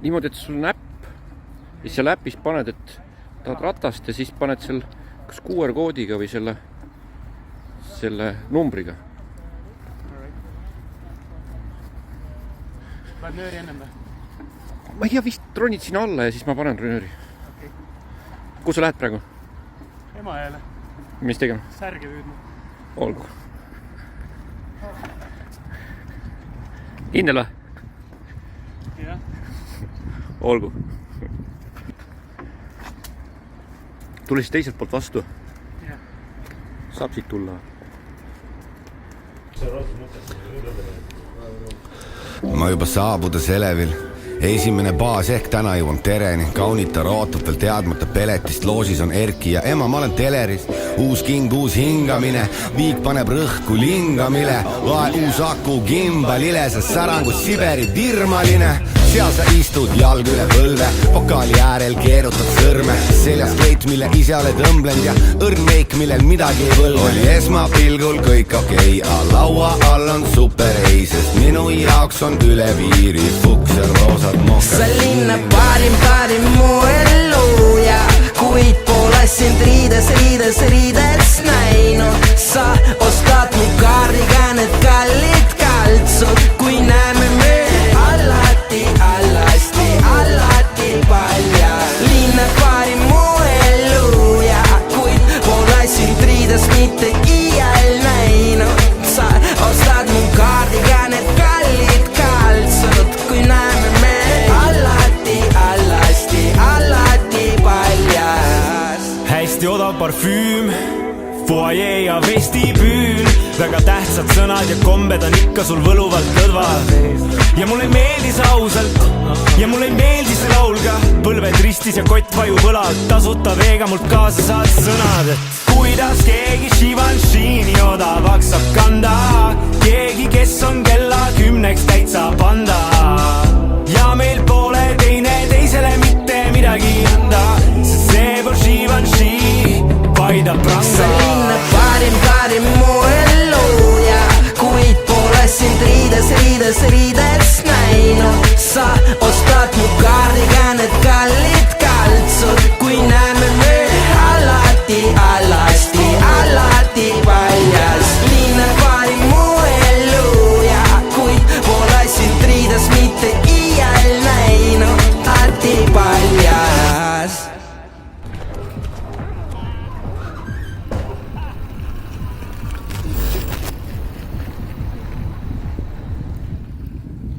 niimoodi, et sul on äpp ja siis seal äpis paned, et tahad ratast ja siis paned seal kas QR-koodiga või selle numbriga. Lähed nööri ennem või? Ma ei tea, vist ronid sinna alla ja siis ma panen nööri. Okay. Kus sa lähed praegu? Ema jälle. Mis tegema? Särge püüdma. Olgu. Kindel või? Jah. Olgu. Tuli siis teiselt poolt vastu. Jah. Saab siit tulla. Ma juba saabuda Selevil. Esimene baas ehk täna jõuan tereni. Kaunitar ootab veel teadmata peletist. Loosis on Erki ja ema, ma olen teleris. Uus king, uus hingamine. Viik paneb rõhku lingamile. Lae uus aku gimbalile. Sa särangus Siberi virmaline. Seal sa istud jalg üle põlve. Pokaali äärel keerutad sõrme. Seljas kleit, mille ise oled õmblenud ja õrn meik, millel midagi ei võlve. Oli esmapilgul kõik okei, laua all on super ei, sest minu jaoks on üle viiri fuks ja roosad mohkad. Sa linna parim mu ellu ja kuid pole sind riides näinud. Sa ostad mu kaardiga need kallid kaltsud, kui näeme me alati palja. Linna parim mu ellu ja kuid pole sind riides mitte iial näinud. Sa ostad mu kaardiga need kallid kaltsud, kui näeme me alati paljas. Hästi odav parfüüm, foajee ja vestibüül. Väga tähtsad sõnad ja kombed on ikka sul võluvalt kõrval. Ja mul ei meeldi see ausalt ja mul ei meeldi see laulga. Põlved ristis ja kott vaju võlalt. Tasuta veega mult kaasa saad sõnad, et kuidas keegi Givenchy'ni odavaks saab kanda. Keegi, kes on kella 10 täitsa panda. Ja meil pole teine teisele mitte midagi anda, sest see pole Givenchy, vaida pranga. Sa linna parim mu ellu ja kuid pole sind riides